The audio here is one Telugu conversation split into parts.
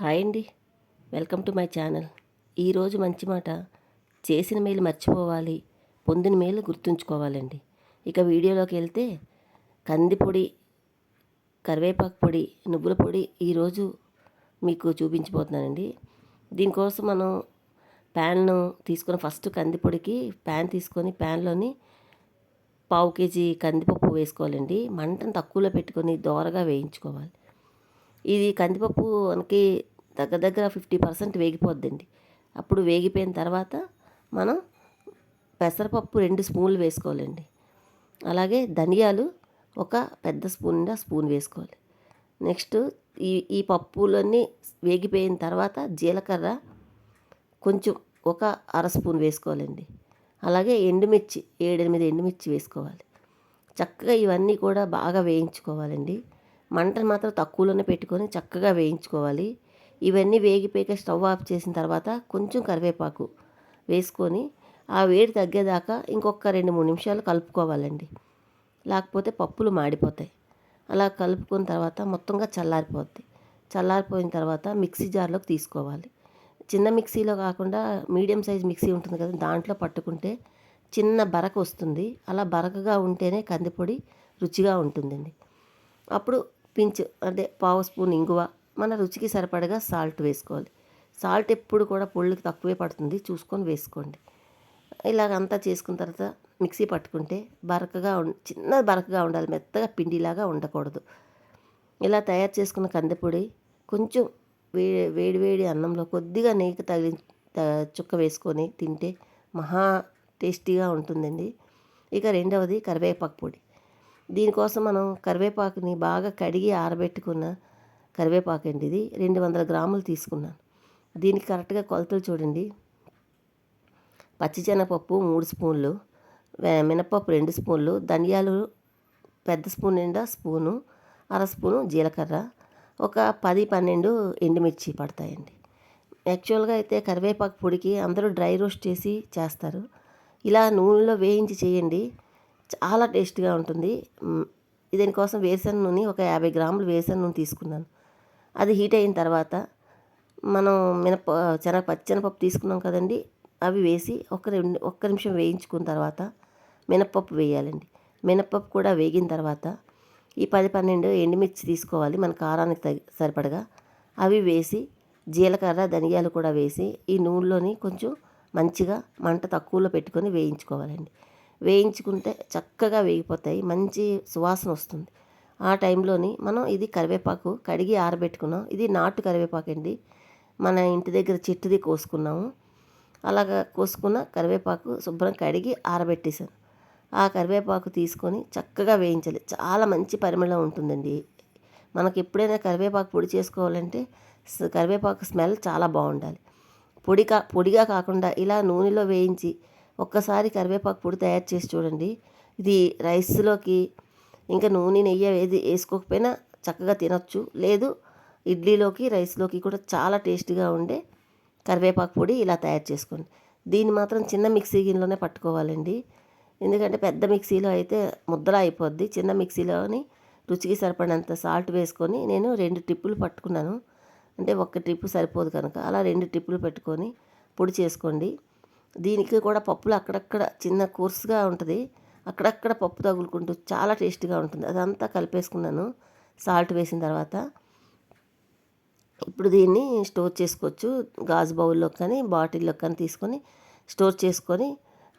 హాయ్ అండి. Welcome to my channel. ఈరోజు మంచి మాట, చేసిన మేలు మర్చిపోవాలి, పొందిన మేలు గుర్తుంచుకోవాలండి. ఇక వీడియోలోకి వెళ్తే, కందిపొడి, కరివేపాకు పొడి, నువ్వుల పొడి ఈరోజు మీకు చూపించబోతున్నానండి. దీనికోసం మనం ప్యాన్ను తీసుకొని ఫస్ట్ కందిపొడికి ప్యాన్ తీసుకొని ప్యాన్లోని పావు కేజీ కందిపప్పు వేసుకోవాలండి. మంటను తక్కువలో పెట్టుకొని దోరగా వేయించుకోవాలి. ఇది కందిపప్పు మనకి దగ్గర 50% వేగిపోద్దండి. అప్పుడు వేగిపోయిన తర్వాత మనం పెసరపప్పు 2 స్పూన్లు వేసుకోవాలండి. అలాగే ధనియాలు ఒక పెద్ద స్పూన్ వేసుకోవాలి. నెక్స్ట్ ఈ పప్పులన్నీ వేగిపోయిన తర్వాత జీలకర్ర కొంచెం ఒక అర స్పూన్ వేసుకోవాలండి. అలాగే ఎండుమిర్చి 7-8 ఎండుమిర్చి వేసుకోవాలి. చక్కగా ఇవన్నీ కూడా బాగా వేయించుకోవాలండి. మంటను మాత్రం తక్కువలోనే పెట్టుకొని చక్కగా వేయించుకోవాలి. ఇవన్నీ వేగిపోయాక స్టవ్ ఆఫ్ చేసిన తర్వాత కొంచెం కరివేపాకు వేసుకొని ఆ వేడి తగ్గేదాకా ఇంకొక 2-3 నిమిషాలు కలుపుకోవాలండి. లేకపోతే పప్పులు మాడిపోతాయి. అలా కలుపుకున్న తర్వాత మొత్తంగా చల్లారిపోద్ది. చల్లారిపోయిన తర్వాత మిక్సీ జార్లోకి తీసుకోవాలి. చిన్న మిక్సీలో కాకుండా మీడియం సైజ్ మిక్సీ ఉంటుంది కదా, దాంట్లో పట్టుకుంటే చిన్న బరక వస్తుంది. అలా బరకగా ఉంటేనే కందిపొడి రుచిగా ఉంటుందండి. అప్పుడు అంటే పావు స్పూన్ ఇంగువ, మన రుచికి సరిపడగా సాల్ట్ వేసుకోవాలి. సాల్ట్ ఎప్పుడు కూడా పొళ్ళకి తక్కువే పడుతుంది, చూసుకొని వేసుకోండి. ఇలాగంతా చేసుకున్న తర్వాత మిక్సీ పట్టుకుంటే చిన్న బరకగా ఉండాలి, మెత్తగా పిండిలాగా ఉండకూడదు. ఇలా తయారు చేసుకున్న కందిపొడి కొంచెం వేడి అన్నంలో కొద్దిగా నెయ్యి చుక్క వేసుకొని తింటే మహా టేస్టీగా ఉంటుందండి. ఇక రెండవది కరివేపాకు పొడి. దీనికోసం మనం కరివేపాకుని బాగా కడిగి ఆరబెట్టుకున్న కరివేపాకు అండి. ఇది 200 గ్రాములు తీసుకున్నాను. దీనికి కరెక్ట్గా కొలతలు చూడండి. పచ్చిశనగపప్పు 3 స్పూన్లు, మినపప్పు 2 స్పూన్లు, ధనియాలు పెద్ద స్పూన్ నిండా స్పూను, అర స్పూను జీలకర్ర, ఒక 10-12 ఎండుమిర్చి పడతాయండి. యాక్చువల్గా అయితే కరివేపాకు పొడికి అందరూ డ్రై రోస్ట్ చేసి చేస్తారు. ఇలా నూనెలో వేయించి చేయండి, చాలా టేస్ట్గా ఉంటుంది. దీనికోసం వేరుశనగ నూనె ఒక 50 గ్రాములు వేరుశనగ నూనె తీసుకున్నాను. అది హీట్ అయిన తర్వాత మనం పచ్చెనపప్పు తీసుకున్నాం కదండి, అవి వేసి ఒక్క నిమిషం వేయించుకున్న తర్వాత మినపప్పు వేయాలండి. మినపప్పు కూడా వేగిన తర్వాత ఈ 10-12 ఎండుమిర్చి తీసుకోవాలి, మన కారానికి సరిపడగా. అవి వేసి జీలకర్ర ధనియాలు కూడా వేసి ఈ నూనెలోని కొంచెం మంచిగా మంట తక్కువలో పెట్టుకొని వేయించుకోవాలండి. వేయించుకుంటే చక్కగా వేగిపోతాయి, మంచి సువాసన వస్తుంది. ఆ టైంలోని మనం ఇది కరివేపాకు కడిగి ఆరబెట్టుకున్నాం. ఇది నాటు కరివేపాకు అండి, మన ఇంటి దగ్గర చెట్టుది కోసుకున్నాము. అలాగా కోసుకున్న కరివేపాకు శుభ్రం కడిగి ఆరబెట్టేశాను. ఆ కరివేపాకు తీసుకొని చక్కగా వేయించాలి. చాలా మంచి పరిమళం ఉంటుందండి. మనకి ఎప్పుడైనా కరివేపాకు పొడి చేసుకోవాలంటే కరివేపాకు స్మెల్ చాలా బాగుండాలి. పొడిగా కాకుండా ఇలా నూనెలో వేయించి ఒక్కసారి కరివేపాకు పొడి తయారు చేసి చూడండి. ఇది రైస్లోకి ఇంకా నూనె నెయ్యి ఏది వేసుకోకపోయినా చక్కగా తినొచ్చు. లేదు ఇడ్లీలోకి రైస్లోకి కూడా చాలా టేస్టీగా ఉండే కరివేపాకు పొడి ఇలా తయారు చేసుకోండి. దీన్ని మాత్రం చిన్న మిక్సీ గిన్నెలోనే పట్టుకోవాలండి. ఎందుకంటే పెద్ద మిక్సీలో అయితే ముద్దలా అయిపోద్ది. చిన్న మిక్సీలోని రుచికి సరిపడినంత సాల్ట్ వేసుకొని నేను 2 ట్రిప్పులు పట్టుకున్నాను. అంటే ఒక్క ట్రిప్పు సరిపోదు కనుక అలా 2 ట్రిప్పులు పెట్టుకొని పొడి చేసుకోండి. దీనికి కూడా పప్పులు అక్కడక్కడ చిన్న కోర్సుగా ఉంటుంది, అక్కడక్కడ పప్పు తగులుకుంటూ చాలా టేస్టీగా ఉంటుంది. అదంతా కలిపేసుకున్నాను సాల్ట్ వేసిన తర్వాత. ఇప్పుడు దీన్ని స్టోర్ చేసుకోవచ్చు. గాజు బౌల్లో కానీ బాటిల్లో కానీ తీసుకొని స్టోర్ చేసుకొని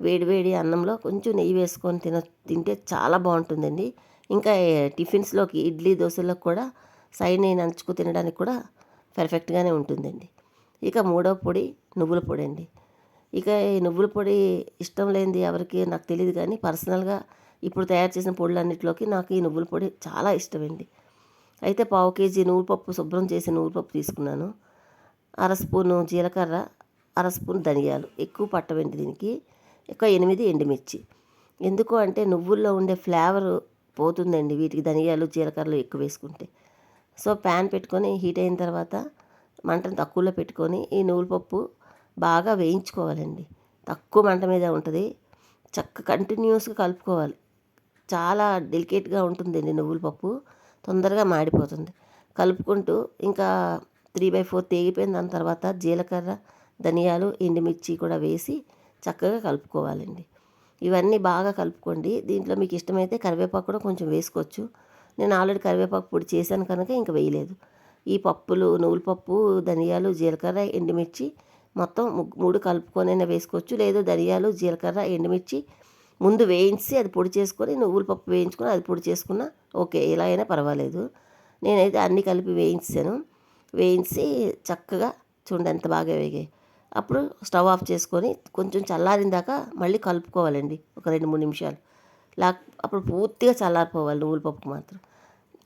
వేడి అన్నంలో కొంచెం నెయ్యి వేసుకొని తింటే చాలా బాగుంటుందండి. ఇంకా టిఫిన్స్లోకి ఇడ్లీ దోశలకు కూడా సైడ్ నేను నంచుకు తినడానికి కూడా పర్ఫెక్ట్గానే ఉంటుందండి. ఇక మూడవ పొడి నువ్వుల పొడి అండి. ఇక ఈ నువ్వుల పొడి ఇష్టం లేనిది ఎవరికి నాకు తెలియదు, కానీ పర్సనల్గా ఇప్పుడు తయారు చేసిన పొడులన్నిటిలోకి నాకు ఈ నువ్వుల పొడి చాలా ఇష్టమండి. అయితే పావు కేజీ నువ్వుపప్పు శుభ్రం చేసి నువ్వుపప్పు తీసుకున్నాను. అర స్పూను జీలకర్ర, అర స్పూన్ ధనియాలు, ఎక్కువ పట్టవండి దీనికి. 8 ఎండుమిర్చి. ఎందుకు అంటే నువ్వుల్లో ఉండే ఫ్లేవర్ పోతుందండి వీటికి ధనియాలు జీలకర్రలు ఎక్కువ వేసుకుంటే. సో ప్యాన్ పెట్టుకొని హీట్ అయిన తర్వాత మంటను తక్కువలో పెట్టుకొని ఈ నువ్వులపప్పు బాగా వేయించుకోవాలండి. తక్కువ మంట మీద ఉంటుంది, కంటిన్యూస్గా కలుపుకోవాలి. చాలా డెలికేట్గా ఉంటుందండి నువ్వుల పప్పు, తొందరగా మాడిపోతుంది. కలుపుకుంటూ ఇంకా 3/4 తెగిపోయిన దాని తర్వాత జీలకర్ర, ధనియాలు, ఎండుమిర్చి కూడా వేసి చక్కగా కలుపుకోవాలండి. ఇవన్నీ బాగా కలుపుకోండి. దీంట్లో మీకు ఇష్టమైతే కరివేపాకు కూడా కొంచెం వేసుకోవచ్చు. నేను ఆల్రెడీ కరివేపాకు పొడి చేశాను కనుక ఇంక వేయలేదు. ఈ పప్పులు, నువ్వుల పప్పు, ధనియాలు, జీలకర్ర, ఎండుమిర్చి మొత్తం 3 కలుపుకొనైనా వేసుకోవచ్చు. లేదు ధనియాలు, జీలకర్ర, ఎండుమిర్చి ముందు వేయించి అది పొడి చేసుకొని, నువ్వుల పప్పు వేయించుకొని అది పొడి చేసుకున్నా ఓకే, ఇలా అయినా పర్వాలేదు. నేనైతే అన్నీ కలిపి వేయించాను. వేయించి చక్కగా చూడండి ఎంత బాగా వేగాయి. అప్పుడు స్టవ్ ఆఫ్ చేసుకొని కొంచెం చల్లారిన దాకా మళ్ళీ కలుపుకోవాలండి ఒక 2-3 నిమిషాలు. అప్పుడు పూర్తిగా చల్లారిపోవాలి నువ్వుల పప్పు మాత్రం.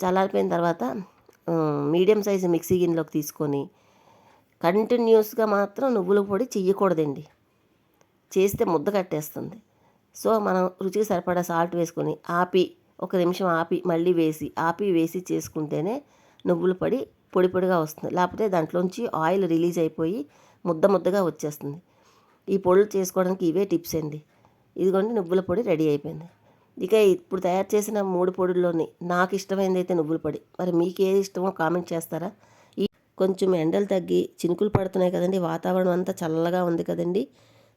చల్లారిపోయిన తర్వాత మీడియం సైజు మిక్సీ గిన్నెలోకి తీసుకొని కంటిన్యూస్గా మాత్రం నువ్వుల పొడి చెయ్యకూడదండి. చేస్తే ముద్ద కట్టేస్తుంది. సో మనం రుచికి సరిపడా సాల్ట్ వేసుకొని ఒక నిమిషం ఆపి మళ్ళీ వేసి చేసుకుంటేనే నువ్వుల పొడి పొడిగా వస్తుంది. లేకపోతే దాంట్లోంచి ఆయిల్ రిలీజ్ అయిపోయి ముద్దగా వచ్చేస్తుంది. ఈ పొడులు చేసుకోవడానికి ఇవే టిప్స్ అండి. ఇదిగోండి నువ్వుల పొడి రెడీ అయిపోయింది. ఇక ఇప్పుడు తయారు చేసిన 3 పొడుల్లోని నాకు ఇష్టమైనది అయితే నువ్వుల పొడి. మరి మీకు ఏది ఇష్టమో కామెంట్ చేస్తారా? కొంచెం ఎండలు తగ్గి చినుకులు పడుతున్నాయి కదండి, వాతావరణం అంతా చల్లగా ఉంది కదండి.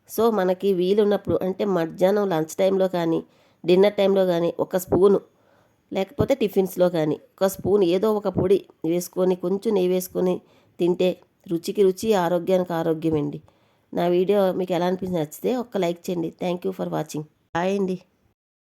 సో మనకి వీలున్నప్పుడు అంటే మధ్యాహ్నం లంచ్ టైంలో కానీ, డిన్నర్ టైంలో కానీ ఒక స్పూను, లేకపోతే టిఫిన్స్లో కానీ ఒక స్పూన్ ఏదో ఒక పొడి వేసుకొని కొంచెం నెయ్యి వేసుకొని తింటే రుచికి రుచి, ఆరోగ్యానికి ఆరోగ్యం అండి. నా వీడియో మీకు ఎలా అనిపించి నచ్చితే ఒక్క లైక్ చేయండి. Thank you for watching. Bye అండి.